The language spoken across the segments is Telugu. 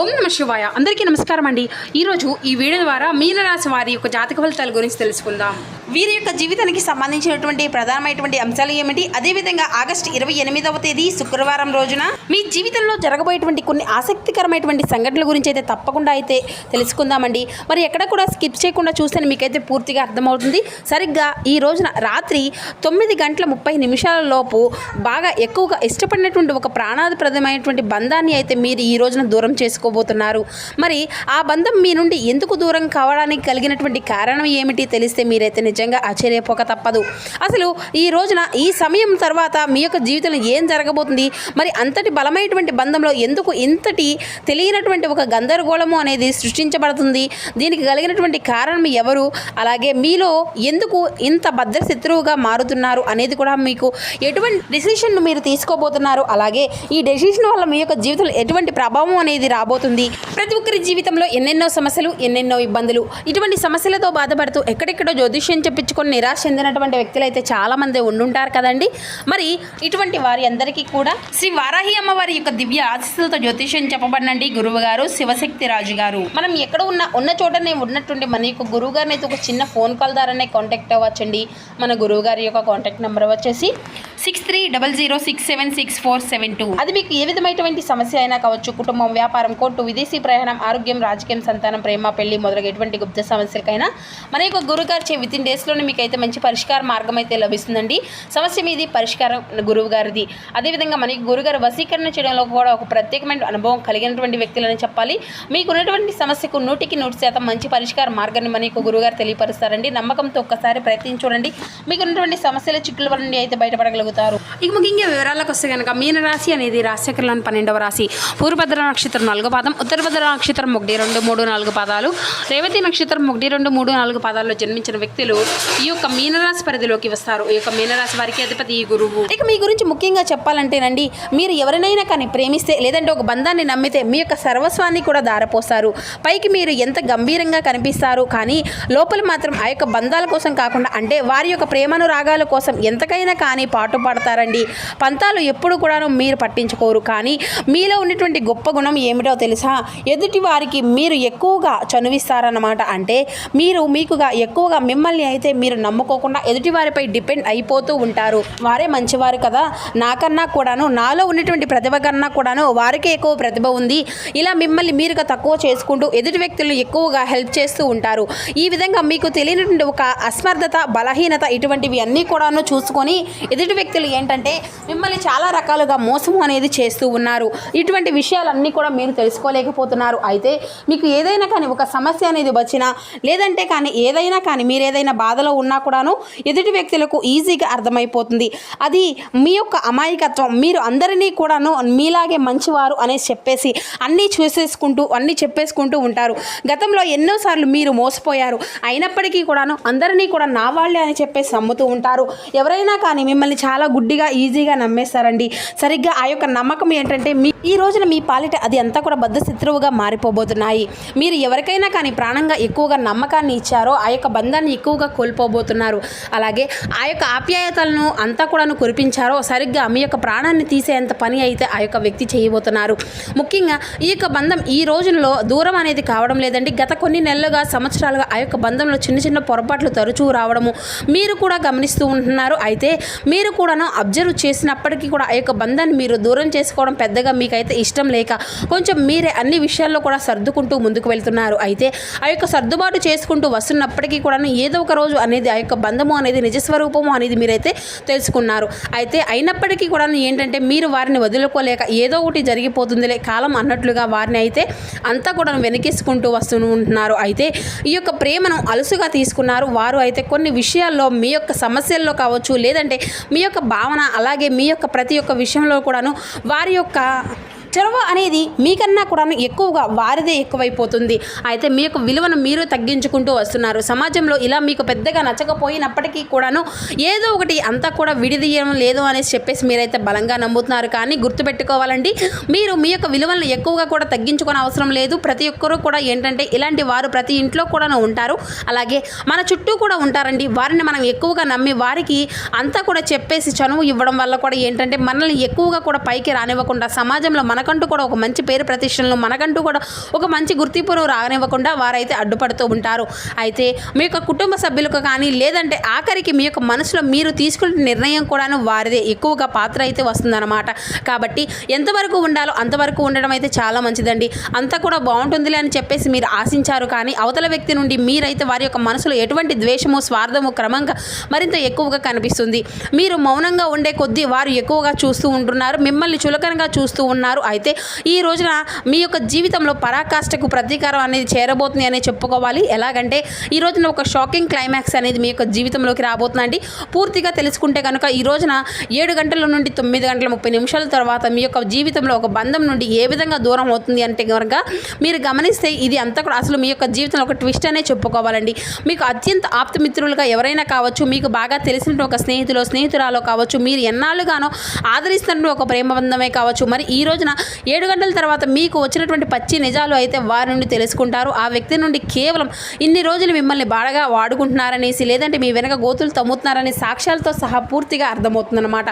ఓం నమ శివాయ. అందరికీ నమస్కారం అండి. ఈరోజు ఈ వీడియో ద్వారా మీనరాశి వారి యొక్క జాతక ఫలితాల గురించి తెలుసుకుందాం. వీరి యొక్క జీవితానికి సంబంధించినటువంటి ప్రధానమైనటువంటి అంశాలు ఏమిటి, అదేవిధంగా ఆగస్టు 28వ తేదీ శుక్రవారం రోజున మీ జీవితంలో జరగబోయేటువంటి కొన్ని ఆసక్తికరమైనటువంటి సంఘటనల గురించి అయితే తప్పకుండా అయితే తెలుసుకుందామండి. మరి ఎక్కడ కూడా స్కిప్ చేయకుండా చూస్తే మీకైతే పూర్తిగా అర్థమవుతుంది. సరిగ్గా ఈ రోజున రాత్రి 9:30 లోపు బాగా ఎక్కువగా ఇష్టపడినటువంటి ఒక ప్రాణాధిప్రదమైనటువంటి బంధాన్ని అయితే మీరు ఈ రోజున దూరం చేసుకోబోతున్నారు. మరి ఆ బంధం మీ నుండి ఎందుకు దూరం కావడానికి కలిగినటువంటి కారణం ఏమిటి తెలిస్తే మీరైతే నిజంగా ఆశ్చర్యపోక తప్పదు. అసలు ఈ రోజున ఈ సమయం తర్వాత మీ యొక్క జీవితంలో ఏం జరగబోతుంది, మరి అంతటి బలమైనటువంటి బంధంలో ఎందుకు ఇంతటి తెలియనటువంటి ఒక గందరగోళము అనేది సృష్టించబడుతుంది, దీనికి కలిగినటువంటి కారణం ఎవరు, అలాగే మీలో ఎందుకు ఇంత భద్ర శత్రువుగా మారుతున్నారు అనేది కూడా, మీకు ఎటువంటి డెసిషన్ మీరు తీసుకోబోతున్నారు, అలాగే ఈ డెసిషన్ వల్ల మీ యొక్క జీవితంలో ఎటువంటి ప్రభావం అనేది రాబోతుంది. ప్రతి ఒక్కరి జీవితంలో ఎన్నెన్నో సమస్యలు, ఎన్నెన్నో ఇబ్బందులు, ఇటువంటి సమస్యలతో బాధపడుతూ ఎక్కడెక్కడో జ్యోతిష్యం చెప్పించుకొని నిరాశ చెందినటువంటి వ్యక్తులు అయితే చాలా మంది ఉండుంటారు కదండి. మరి ఇటువంటి వారి అందరికీ కూడా శ్రీ వారాహి అమ్మవారి యొక్క దివ్య ఆశీస్సులతో జ్యోతిష్యం చెప్పబడినండి గురువు గారు శివశక్తి రాజు గారు. మనం ఎక్కడ ఉన్న చోటనే ఉన్నటువంటి మన యొక్క గురువు గారిని అయితే ఒక చిన్న ఫోన్ కాల్ ద్వారానే కాంటాక్ట్ అవ్వచ్చండి. మన గురువు గారి యొక్క కాంటాక్ట్ నెంబర్ వచ్చేసి 6300676472. అది మీకు ఏ విధమైనటువంటి సమస్య అయినా కావచ్చు, కుటుంబం, వ్యాపారం, కోర్టు, విదేశీ ప్రయాణం, ఆరోగ్యం, రాజకీయం, సంతానం, ప్రేమ, పెళ్లి మొదలగు ఎటువంటి గుప్త సమస్యలకైనా మన యొక్క గురువుగారు వితిన్ డేస్లోనే మీకు అయితే మంచి పరిష్కార మార్గం అయితే లభిస్తుందండి. సమస్య మీది, పరిష్కారం గురువు గారిది. అదేవిధంగా మన గురుగారు వశీకరణ చేయడంలో కూడా ఒక ప్రత్యేకమైన అనుభవం కలిగినటువంటి వ్యక్తులని చెప్పాలి. మీకు ఉన్నటువంటి సమస్యకు 100% మంచి పరిష్కార మార్గాన్ని మన యొక్క గురువుగారు తెలియపరుస్తారండి. నమ్మకంతో ఒక్కసారి ప్రయత్నించండి. మీకు ఉన్నటువంటి సమస్యల చిక్కుల నుండి అయితే బయటపడగలుగుతారు. ఇక ముఖ్యంగా వివరాలకు వస్తే కనుక మీనరాశి అనేది రాశిచక్రంలోని 12వ రాశి. పూర్వభద్ర నక్షత్రం 4వ పాదం, ఉత్తరభద్ర నక్షత్రం 1, 2, 3, 4 పాదాలు, రేవతి నక్షత్రం 1, 2, 3, 4 పాదాల్లో జన్మించిన వ్యక్తులు ఈ యొక్క మీనరాశి పరిధిలోకి వస్తారు. ఈ యొక్క మీనరాశి వారికి అధిపతి ఈ గురువు. ఇక మీ గురించి ముఖ్యంగా చెప్పాలంటేనండి, మీరు ఎవరినైనా కానీ ప్రేమిస్తే, లేదంటే ఒక బంధాన్ని నమ్మితే మీ యొక్క సర్వస్వాన్ని కూడా దారపోస్తారు. పైకి మీరు ఎంత గంభీరంగా కనిపిస్తారు, కానీ లోపల మాత్రం ఆ యొక్క బంధాల కోసం కాకుండా, అంటే వారి యొక్క ప్రేమను రాగాల కోసం ఎంతకైనా కానీ పాటుపడతారండి. పంతాలు ఎప్పుడు కూడాను మీరు పట్టించుకోరు. కానీ మీలో ఉన్నటువంటి గొప్ప గుణం ఏమిటో తెలుసా, ఎదుటి వారికి మీరు ఎక్కువగా చనువిస్తారన్నమాట. అంటే మీకుగా ఎక్కువగా మిమ్మల్ని అయితే మీరు నమ్ముకోకుండా ఎదుటి వారిపై డిపెండ్ అయిపోతూ ఉంటారు. వారే మంచివారు కదా, నాకన్నా కూడాను, నాలో ఉన్నటువంటి ప్రతిభ కన్నా కూడాను వారికే ఎక్కువ ప్రతిభ ఉంది, ఇలా మిమ్మల్ని మీరుగా తక్కువ చేసుకుంటూ ఎదుటి వ్యక్తులను ఎక్కువగా హెల్ప్ చేస్తూ ఉంటారు. ఈ విధంగా మీకు తెలియనటువంటి ఒక అస్మర్థత, బలహీనత, ఇటువంటివి అన్నీ కూడాను చూసుకొని ఎదుటి వ్యక్తులు ఏంటంటే మిమ్మల్ని చాలా రకాలుగా మోసము అనేది చేస్తూ ఉన్నారు. ఇటువంటి విషయాలన్నీ కూడా మీరు తెలుసుకోలేకపోతున్నారు. అయితే మీకు ఏదైనా కానీ ఒక సమస్య అనేది వచ్చినా, లేదంటే కానీ ఏదైనా కానీ మీరు ఏదైనా బాధలో ఉన్నా కూడాను ఎదుటి వ్యక్తులకు ఈజీగా అర్థమైపోతుంది. అది మీ యొక్క అమాయకత్వం. మీరు అందరినీ కూడాను మీలాగే మంచివారు అనేసి చెప్పేసి అన్నీ చెప్పేసుకుంటూ ఉంటారు. గతంలో ఎన్నోసార్లు మీరు మోసపోయారు, అయినప్పటికీ కూడాను అందరినీ కూడా నా వాళ్ళే అని చెప్పేసి నమ్ముతూ ఉంటారు. ఎవరైనా కానీ మిమ్మల్ని చాలా గుడ్డిగా ఈజీగా నమ్మేస్తారండి. సరిగ్గా ఆ యొక్క నమ్మకం ఏంటంటే ఈ రోజున మీ పాలిట అది అంతా కూడా బద్ధ శత్రువుగా మారిపోబోతున్నాయి. మీరు ఎవరికైనా కానీ ప్రాణంగా ఎక్కువగా నమ్మకాన్ని ఇచ్చారో ఆ యొక్క బంధాన్ని ఎక్కువగా కోల్పోబోతున్నారు. అలాగే ఆ యొక్క ఆప్యాయతలను అంతా కూడాను కురిపించారో సరిగ్గా మీ యొక్క ప్రాణాన్ని తీసేంత పని అయితే ఆ యొక్క వ్యక్తి చేయబోతున్నారు. ముఖ్యంగా ఈ యొక్క బంధం ఈ రోజుల్లో దూరం అనేది కావడం లేదండి. గత కొన్ని నెలలుగా, సంవత్సరాలుగా ఆ యొక్క బంధంలో చిన్న చిన్న పొరపాట్లు తరచూ రావడము మీరు కూడా గమనిస్తూ ఉంటున్నారు. అయితే మీరు కూడాను అబ్జర్వ్ చేసినప్పటికీ కూడా ఆ యొక్క బంధాన్ని మీరు దూరం చేసుకోవడం పెద్దగా మీకైతే ఇష్టం లేక కొంచెం మీరే అన్ని విషయాల్లో కూడా సర్దుకుంటూ ముందుకు వెళ్తున్నారు. అయితే ఆ యొక్క సర్దుబాటు చేసుకుంటూ వస్తున్నప్పటికీ కూడా ఏదో ఒక రోజు అనేది ఆ యొక్క బంధము అనేది నిజస్వరూపము అనేది మీరైతే తెలుసుకున్నారు. అయితే అయినప్పటికీ కూడా ఏంటంటే మీరు వారిని వదులుకోలేక ఏదో ఒకటి జరిగిపోతుందిలే కాలం అన్నట్లుగా వారిని అయితే అంతా కూడా వెనకేసుకుంటూ వస్తూ ఉంటున్నారు. అయితే ఈ యొక్క ప్రేమను అలుసుగా తీసుకున్నారు. వారు అయితే కొన్ని విషయాల్లో మీ యొక్క సమస్యల్లో కావచ్చు, లేదంటే మీ యొక్క భావన, అలాగే మీ యొక్క ప్రతి ఒక్క విషయంలో కూడాను వారి యొక్క చొరవ అనేది మీకన్నా కూడా ఎక్కువగా వారిదే ఎక్కువైపోతుంది. అయితే మీ యొక్క విలువను మీరు తగ్గించుకుంటూ వస్తున్నారు. సమాజంలో ఇలా మీకు పెద్దగా నచ్చకపోయినప్పటికీ కూడాను ఏదో ఒకటి అంతా కూడా విడిదీయడం లేదు అనేసి చెప్పేసి మీరైతే బలంగా నమ్ముతున్నారు. కానీ గుర్తుపెట్టుకోవాలండి, మీరు మీ యొక్క విలువలను ఎక్కువగా కూడా తగ్గించుకునే అవసరం లేదు. ప్రతి ఒక్కరూ కూడా ఏంటంటే ఇలాంటి వారు ప్రతి ఇంట్లో కూడా ఉంటారు. అలాగే మన చుట్టూ కూడా ఉంటారండి. వారిని మనం ఎక్కువగా నమ్మి వారికి అంతా కూడా చెప్పేసి చనువు ఇవ్వడం వల్ల కూడా ఏంటంటే మనల్ని ఎక్కువగా కూడా పైకి రానివ్వకుండా సమాజంలో మన మనకంటూ కూడా ఒక మంచి పేరు ప్రతిష్టలను, మనకంటూ కూడా ఒక మంచి గుర్తింపును రానివ్వకుండా వారైతే అడ్డుపడుతూ ఉంటారు. అయితే మీ యొక్క కుటుంబ సభ్యులకు కానీ, లేదంటే ఆఖరికి మీ యొక్క మనసులో మీరు తీసుకునే నిర్ణయం కూడాను వారిదే ఎక్కువగా పాత్ర అయితే వస్తుందన్నమాట. కాబట్టి ఎంతవరకు ఉండాలో అంతవరకు ఉండడం అయితే చాలా మంచిదండి. అంతా కూడా బాగుంటుందిలే అని చెప్పేసి మీరు ఆశించారు, కానీ అవతల వ్యక్తి నుండి మీరైతే వారి యొక్క మనసులో ఎటువంటి ద్వేషము, స్వార్థము క్రమంగా మరింత ఎక్కువగా కనిపిస్తుంది. మీరు మౌనంగా ఉండే కొద్దీ వారు ఎక్కువగా చూస్తూ ఉంటున్నారు, మిమ్మల్ని చులకనగా చూస్తూ ఉన్నారు. అయితే ఈ రోజున మీ యొక్క జీవితంలో పరాకాష్ఠకు ప్రతీకారం అనేది చేరబోతుంది అనే చెప్పుకోవాలి. ఎలాగంటే ఈ రోజున ఒక షాకింగ్ క్లైమాక్స్ అనేది మీ యొక్క జీవితంలోకి రాబోతుందండి. పూర్తిగా తెలుసుకుంటే కనుక ఈ రోజున 7 గంటల నుండి 9 గంటల 30 నిమిషాల తర్వాత మీ యొక్క జీవితంలో ఒక బంధం నుండి ఏ విధంగా దూరం అవుతుంది అంటే కనుక మీరు గమనిస్తే ఇది అంతా కూడా అసలు మీ యొక్క జీవితంలో ఒక ట్విస్ట్ అనే చెప్పుకోవాలండి. మీకు అత్యంత ఆప్తమిత్రులుగా ఎవరైనా కావచ్చు, మీకు బాగా తెలిసిన ఒక స్నేహితురాలో కావచ్చు, మీరు ఎన్నాళ్ళుగానో ఆదరిస్తున్న ఒక ప్రేమ బంధమే కావచ్చు, మరి ఈ రోజున 7 గంటల తర్వాత మీకు వచ్చినటువంటి పచ్చి నిజాలు అయితే వారి నుండి తెలుసుకుంటారు. ఆ వ్యక్తి నుండి కేవలం ఇన్ని రోజులు మిమ్మల్ని బాగా వాడుకుంటున్నారనేసి, లేదంటే మీ వెనక గోతులు తమ్ముతున్నారనే సాక్ష్యాలతో సహా పూర్తిగా అర్థమవుతుందన్నమాట.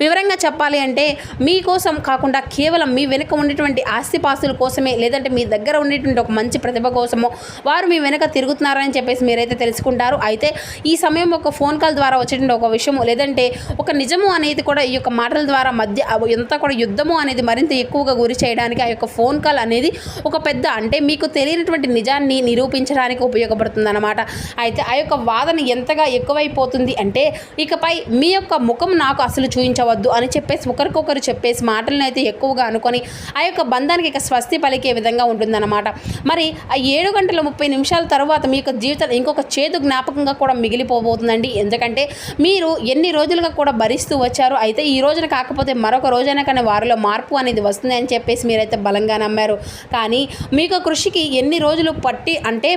వివరంగా చెప్పాలి అంటే మీకోసం కాకుండా కేవలం మీ వెనుక ఉండేటువంటి ఆస్తిపాస్తుల కోసమే, లేదంటే మీ దగ్గర ఉండేటువంటి ఒక మంచి ప్రతిభ కోసమో వారు మీ వెనక తిరుగుతున్నారని చెప్పేసి మీరైతే తెలుసుకుంటారు. అయితే ఈ సమయం ఒక ఫోన్ కాల్ ద్వారా వచ్చేటువంటి ఒక విషయము, లేదంటే ఒక నిజము అనేది కూడా ఈ యొక్క మాటల ద్వారా మధ్య ఎంత కూడా యుద్ధము అనేది మరింత ఎక్కువగా గురి చేయడానికి ఆ యొక్క ఫోన్ కాల్ అనేది ఒక పెద్ద, అంటే మీకు తెలియనటువంటి నిజాన్ని నిరూపించడానికి ఉపయోగపడుతుంది అన్నమాట. అయితే ఆ యొక్క వాదన ఎంతగా ఎక్కువైపోతుంది అంటే ఇకపై మీ యొక్క ముఖం నాకు అసలు చూపించవద్దు అని చెప్పేసి ఒకరికొకరు చెప్పేసి మాటలను అయితే ఎక్కువగా అనుకొని ఆ యొక్క బంధానికి ఇక స్వస్తి పలికే విధంగా ఉంటుందన్నమాట. మరి ఆ 7 గంటల 30 నిమిషాల తర్వాత మీ యొక్క జీవితం ఇంకొక చేదు జ్ఞాపకంగా కూడా మిగిలిపోబోతుందండి. ఎందుకంటే మీరు ఎన్ని రోజులుగా కూడా భరిస్తూ వచ్చారు. అయితే ఈ రోజున కాకపోతే మరొక రోజైనా కానీ వారిలో మార్పు అనేది వస్తుంది అని చెప్పేసి మీరైతే బలంగా నమ్మారు. కానీ మీకు కృషికి ఎన్ని రోజులు పట్టి, అంటే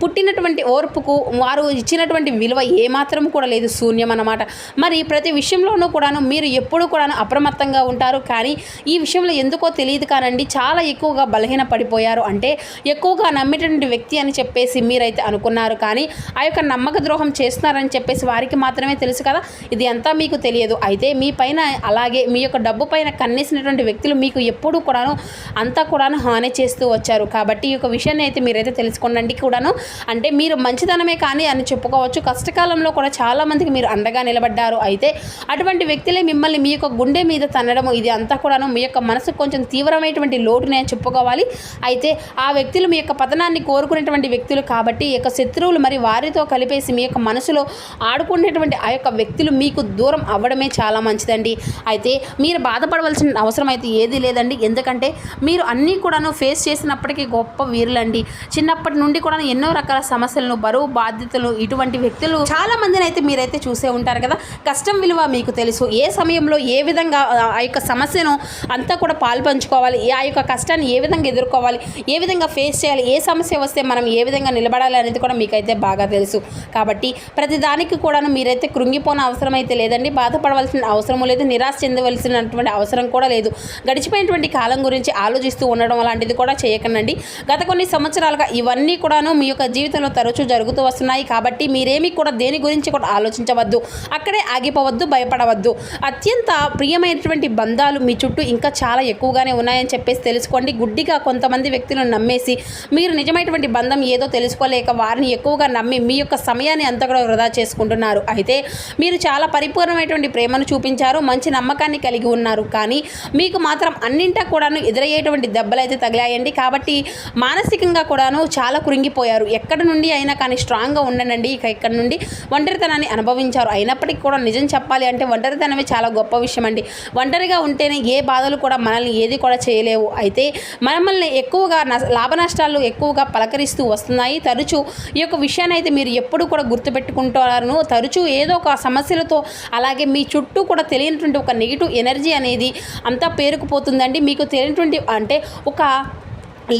పుట్టినటువంటి ఓర్పుకు వారు ఇచ్చినటువంటి విలువ ఏమాత్రం కూడా లేదు, శూన్యం అన్నమాట. మరి ప్రతి విషయంలోనూ కూడాను మీరు ఎప్పుడూ కూడాను అప్రమత్తంగా ఉంటారు. కానీ ఈ విషయంలో ఎందుకో తెలియదు కానండి చాలా ఎక్కువగా బలహీన పడిపోయారు. అంటే ఎక్కువగా నమ్మేటువంటి వ్యక్తి అని చెప్పేసి మీరైతే అనుకున్నారు, కానీ ఆ యొక్క నమ్మక ద్రోహం చేస్తున్నారని చెప్పేసి వారికి మాత్రమే తెలుసు కదా, ఇది అంతా మీకు తెలియదు. అయితే మీ పైన అలాగే మీ యొక్క డబ్బు పైన కన్నేసినటువంటి వ్యక్తులు మీకు ఎప్పుడూ కూడాను అంతా కూడాను హాని చేస్తూ వచ్చారు. కాబట్టి ఈ యొక్క విషయాన్ని అయితే మీరైతే తెలుసుకోండి కూడాను. అంటే మీరు మంచితనమే కానీ అని చెప్పుకోవచ్చు. కష్టకాలంలో కూడా చాలామందికి మీరు అండగా నిలబడ్డారు. అయితే అటువంటి వ్యక్తులే మిమ్మల్ని మీ యొక్క గుండె మీద తన్నడము, ఇది అంతా కూడాను మీ యొక్క మనసుకు కొంచెం తీవ్రమైనటువంటి లోటునే చెప్పుకోవాలి. అయితే ఆ వ్యక్తులు మీ యొక్క పతనాన్ని కోరుకునేటువంటి వ్యక్తులు కాబట్టి ఈ యొక్క శత్రువులు మరి వారితో కలిపేసి మీ యొక్క మనసులో ఆడుకునేటువంటి ఆ యొక్క వ్యక్తులు మీకు దూరం అవ్వడమే చాలా మంచిదండి. అయితే మీరు బాధపడవలసిన అవసరం అయితే ఏదీ లేదండి. ఎందుకంటే మీరు అన్నీ కూడాను ఫేస్ చేసినప్పటికీ గొప్ప వీరులండి. చిన్నప్పటి నుండి కూడా ఎన్నో రకాల సమస్యలను, బరువు బాధ్యతలు, ఇటువంటి వ్యక్తులు చాలా మందిని అయితే మీరైతే చూసే ఉంటారు కదా. కష్టం విలువ మీకు తెలుసు. ఏ సమయంలో ఏ విధంగా ఆ యొక్క సమస్యను అంతా కూడా పాల్పంచుకోవాలి, ఆ యొక్క కష్టాన్ని ఏ విధంగా ఎదుర్కోవాలి, ఏ విధంగా ఫేస్ చేయాలి, ఏ సమస్య వస్తే మనం ఏ విధంగా నిలబడాలి అనేది కూడా మీకైతే బాగా తెలుసు. కాబట్టి ప్రతిదానికి కూడాను మీరైతే కృంగిపోన అవసరం అయితే లేదండి. బాధపడవలసిన అవసరం లేదు, నిరాశ చెందవలసినటువంటి అవసరం కూడా లేదు. గడిచిపోయినటువంటి కాలం గురించి ఆలోచిస్తూ ఉండడం అలాంటిది కూడా చేయకండి. గత కొన్ని సంవత్సరాలుగా ఇవన్నీ కూడాను మీ యొక్క జీవితంలో తరచూ జరుగుతూ వస్తున్నాయి. కాబట్టి మీరేమీ కూడా దేని గురించి కూడా ఆలోచించవద్దు, అక్కడే ఆగిపోవద్దు, భయపడవద్దు. అత్యంత ప్రియమైనటువంటి బంధాలు మీ చుట్టూ ఇంకా చాలా ఎక్కువగానే ఉన్నాయని చెప్పేసి తెలుసుకోండి. గుడ్డిగా కొంతమంది వ్యక్తులను నమ్మేసి మీరు నిజమైనటువంటి బంధం ఏదో తెలుసుకోలేక వారిని ఎక్కువగా నమ్మి మీ యొక్క సమయాన్ని అంతా కూడా వృధా చేసుకుంటున్నారు. అయితే మీరు చాలా పరిపూర్ణమైనటువంటి ప్రేమను చూపించారు, మంచి నమ్మకాన్ని కలిగి ఉన్నారు. కానీ మీకు మాత్రం అన్నింటా కూడాను ఎదురయ్యేటువంటి దెబ్బలైతే తగిలాయండి. కాబట్టి మానసికంగా కూడాను చాలా కృంగిపోయారు. ఎక్కడ నుండి అయినా కానీ స్ట్రాంగ్గా ఉండండి. ఇక ఇక్కడ నుండి ఒంటరితనాన్ని అనుభవించారు. అయినప్పటికీ కూడా నిజం చెప్పాలి అంటే ఒంటరితనమే చాలా గొప్ప విషయం అండి. ఒంటరిగా ఉంటేనే ఏ బాధలు కూడా మనల్ని ఏది కూడా చేయలేవు. అయితే మనల్ని ఎక్కువగా లాభ నష్టాలు ఎక్కువగా పలకరిస్తూ వస్తున్నాయి. తరచూ ఈ యొక్క విషయాన్ని అయితే మీరు ఎప్పుడు కూడా గుర్తుపెట్టుకుంటారు. తరచూ ఏదో ఒక సమస్యలతో అలాగే మీ చుట్టూ కూడా తెలియనటువంటి ఒక నెగిటివ్ ఎనర్జీ అనేది అంతా పేరుకుపోతుందండి. మీకు తెలియనటువంటి అంటే ఒక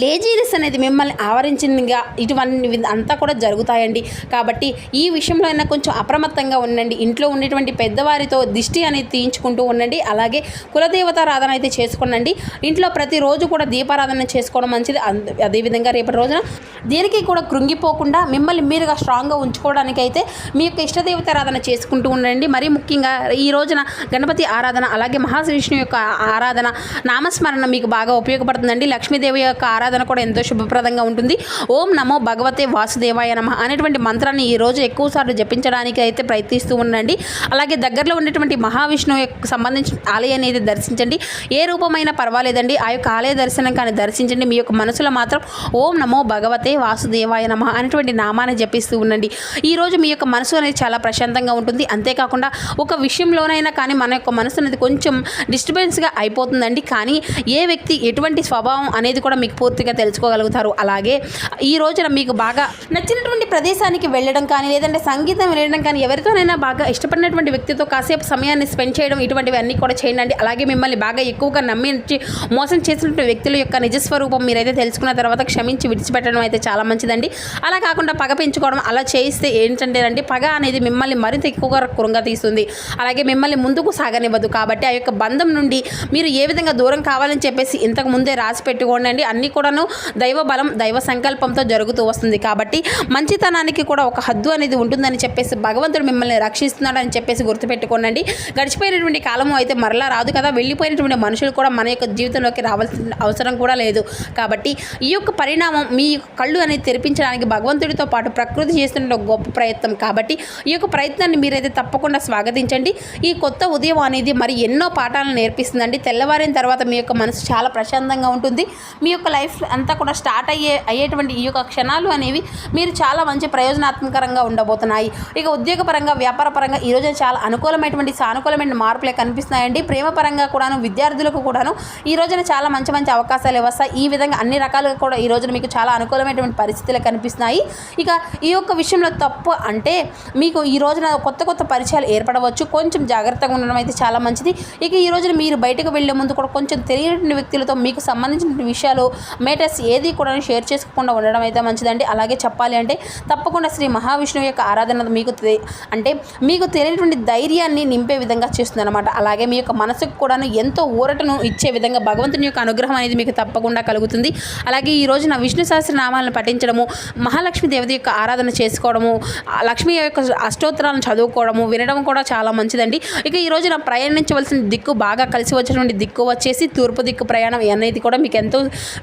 లేజీనెస్ అనేది మిమ్మల్ని ఆవరించిందిగా ఇటువంటి అంతా కూడా జరుగుతాయండి. కాబట్టి ఈ విషయంలో అయినా కొంచెం అప్రమత్తంగా ఉండండి. ఇంట్లో ఉండేటువంటి పెద్దవారితో దిష్టి అనేది తీయించుకుంటూ ఉండండి. అలాగే కులదేవతారాధన అయితే చేసుకోండి. ఇంట్లో ప్రతిరోజు కూడా దీపారాధన చేసుకోవడం మంచిది. అదేవిధంగా రేపటి రోజున దేనికి కూడా కృంగిపోకుండా మిమ్మల్ని మీరుగా స్ట్రాంగ్గా ఉంచుకోవడానికి అయితే మీ యొక్క ఇష్టదేవతారాధన చేసుకుంటూ ఉండండి. మరీ ముఖ్యంగా ఈ రోజున గణపతి ఆరాధన, అలాగే మహావిష్ణువు యొక్క ఆరాధన, నామస్మరణ మీకు బాగా ఉపయోగపడుతుందండి. లక్ష్మీదేవి యొక్క ఆరాధన కూడా ఎంతో శుభప్రదంగా ఉంటుంది. ఓం నమో భగవతే వాసుదేవాయ నమః అనేటువంటి మంత్రాన్ని ఈ రోజు ఎక్కువసార్లు జపించడానికి అయితే ప్రయత్నిస్తూ ఉండండి. అలాగే దగ్గరలో ఉన్నటువంటి మహావిష్ణువు సంబంధించిన ఆలయాన్ని అయితే దర్శించండి. ఏ రూపమైనా పర్వాలేదండి, ఆ యొక్క ఆలయ దర్శనం కానీ దర్శించండి. మీ యొక్క మనసులో మాత్రం ఓం నమో భగవతే వాసుదేవాయ నమః అనేటువంటి నామాన్ని జపిస్తూ ఉండండి. ఈరోజు మీ యొక్క మనసు అనేది చాలా ప్రశాంతంగా ఉంటుంది. అంతేకాకుండా ఒక విషయంలోనైనా కానీ మన యొక్క మనసు అనేది కొంచెం డిస్టర్బెన్స్గా అయిపోతుందండి. కానీ ఏ వ్యక్తి ఎటువంటి స్వభావం అనేది కూడా మీకు పూర్తిగా తెలుసుకోగలుగుతారు. అలాగే ఈ రోజున మీకు బాగా నచ్చినటువంటి ప్రదేశానికి వెళ్ళడం కానీ, లేదంటే సంగీతం వినడం కానీ, ఎవరితోనైనా బాగా ఇష్టపడినటువంటి వ్యక్తితో కాసేపు సమయాన్ని స్పెండ్ చేయడం, ఇటువంటివి అన్నీ కూడా చేయండి. అలాగే మిమ్మల్ని బాగా ఎక్కువగా నమ్మించి మోసం చేసినటువంటి వ్యక్తుల యొక్క నిజస్వరూపం మీరైతే తెలుసుకున్న తర్వాత క్షమించి విడిచిపెట్టడం అయితే చాలా మంచిదండి. అలా కాకుండా పగ పెంచుకోవడం అలా చేస్తే ఏంటంటేనండి, పగ అనేది మిమ్మల్ని మరింత ఎక్కువగా కృంగతీస్తుంది. అలాగే మిమ్మల్ని ముందుకు సాగనివ్వదు. కాబట్టి ఆ యొక్క బంధం నుండి మీరు ఏ విధంగా దూరం కావాలని చెప్పేసి ఇంతకు ముందే రాసి పెట్టుకోండి. అన్నీ కూడాను దైవ బలం, దైవ సంకల్పంతో జరుగుతూ వస్తుంది. కాబట్టి మంచితనానికి కూడా ఒక హద్దు అనేది ఉంటుందని చెప్పేసి భగవంతుడు మిమ్మల్ని రక్షిస్తున్నాడని చెప్పేసి గుర్తుపెట్టుకోండి. గడిచిపోయినటువంటి కాలము అయితే మరలా రాదు కదా. వెళ్ళిపోయినటువంటి మనుషులు కూడా మన యొక్క జీవితంలోకి రావాల్సిన అవసరం కూడా లేదు. కాబట్టి ఈ యొక్క పరిణామం మీ కళ్ళు అనేది తెరిపించడానికి భగవంతుడితో పాటు ప్రకృతి చేస్తున్న గొప్ప ప్రయత్నం. కాబట్టి ఈ యొక్క ప్రయత్నాన్ని మీరైతే తప్పకుండా స్వాగతించండి. ఈ కొత్త ఉదయం అనేది మరి ఎన్నో పాఠాలను నేర్పిస్తుందండి. తెల్లవారిన తర్వాత మీ యొక్క మనసు చాలా ప్రశాంతంగా ఉంటుంది. మీ యొక్క లైఫ్ అంతా కూడా స్టార్ట్ అయ్యేటువంటి ఈ యొక్క క్షణాలు అనేవి మీరు చాలా మంచి ప్రయోజనాత్మకరంగా ఉండబోతున్నాయి. ఇక ఉద్యోగపరంగా, వ్యాపారపరంగా ఈరోజు చాలా అనుకూలమైనటువంటి సానుకూలమైన మార్పులే కనిపిస్తున్నాయండి. ప్రేమపరంగా కూడాను, విద్యార్థులకు కూడాను ఈ రోజున చాలా మంచి మంచి అవకాశాలు వస్తాయి. ఈ విధంగా అన్ని రకాలుగా కూడా ఈ రోజున మీకు చాలా అనుకూలమైనటువంటి పరిస్థితులు కనిపిస్తున్నాయి. ఇక ఈ యొక్క విషయంలో తప్పు అంటే మీకు ఈ రోజున కొత్త కొత్త పరిచయాలు ఏర్పడవచ్చు. కొంచెం జాగ్రత్తగా ఉండడం అయితే చాలా మంచిది. ఇక ఈ రోజున మీరు బయటకు వెళ్ళే ముందు కూడా కొంచెం తెలియని వ్యక్తులతో మీకు సంబంధించిన విషయాలు, మేటర్స్ ఏది కూడా షేర్ చేసుకోకుండా ఉండడం అయితే మంచిదండి. అలాగే చెప్పాలి అంటే తప్పకుండా శ్రీ మహావిష్ణువు యొక్క ఆరాధన మీకు తెలియనటువంటి ధైర్యాన్ని నింపే విధంగా చేస్తుంది అనమాట. అలాగే మీ యొక్క మనసుకు కూడా ఎంతో ఊరటను ఇచ్చే విధంగా భగవంతుని యొక్క అనుగ్రహం అనేది మీకు తప్పకుండా కలుగుతుంది. అలాగే ఈ రోజున విష్ణు సహస్రనామాలను పఠించడము, మహాలక్ష్మి దేవత యొక్క ఆరాధన చేసుకోవడము, లక్ష్మి యొక్క అష్టోత్తరాలను చదువుకోవడము, వినడం కూడా చాలా మంచిదండి. ఇక ఈ రోజున ప్రయాణించవలసిన దిక్కు, బాగా కలిసి వచ్చినటువంటి దిక్కు వచ్చేసి తూర్పు దిక్కు ప్రయాణం అనేది కూడా మీకు ఎంతో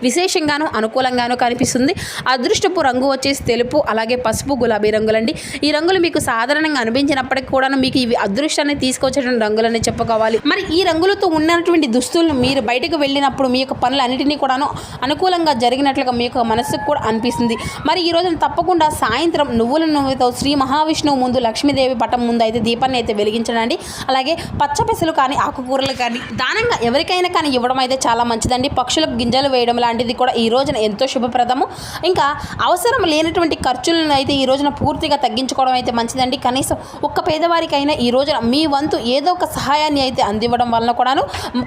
విశేషంగాను అనుకూలంగాను కనిపిస్తుంది. అదృష్టపు రంగు వచ్చేసి తెలుపు, అలాగే పసుపు, గులాబీ రంగులండి. ఈ రంగులు మీకు సాధారణంగా అనిపించినప్పటికీ కూడా మీకు ఇవి అదృష్టాన్ని తీసుకొచ్చేటువంటి రంగులని చెప్పుకోవాలి. మరి ఈ రంగులతో ఉన్నటువంటి దుస్తులను మీరు బయటకు వెళ్ళినప్పుడు మీ యొక్క పనులన్నిటినీ కూడాను అనుకూలంగా జరిగినట్లుగా మీ యొక్క మనసుకు కూడా అనిపిస్తుంది. మరి ఈ రోజున తప్పకుండా సాయంత్రం నువ్వుల నూనెతో శ్రీ మహావిష్ణువు ముందు, లక్ష్మీదేవి పటం ముందు అయితే దీపాన్ని అయితే వెలిగించడండి. అలాగే పచ్చ పెసలు కానీ, ఆకుకూరలు కానీ దానంగా ఎవరికైనా కానీ ఇవ్వడం అయితే చాలా మంచిదండి. పక్షులకు గింజలు వేయడం లాంటిది కూడా ఈ రోజున ఎంతో శుభప్రదము. ఇంకా అవసరం లేనటువంటి ఖర్చులను అయితే ఈ రోజున పూర్తిగా తగ్గించుకోవడం అయితే మంచిదండి. కనీసం ఒక్క పేదవారికైనా ఈ రోజున మీ వంతు ఏదో ఒక సహాయాన్ని అయితే అందివ్వడం వలన కూడాను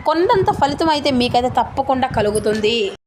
కొండంత ఫలితం అయితే మీకైతే తప్పకుండా కలుగుతుంది.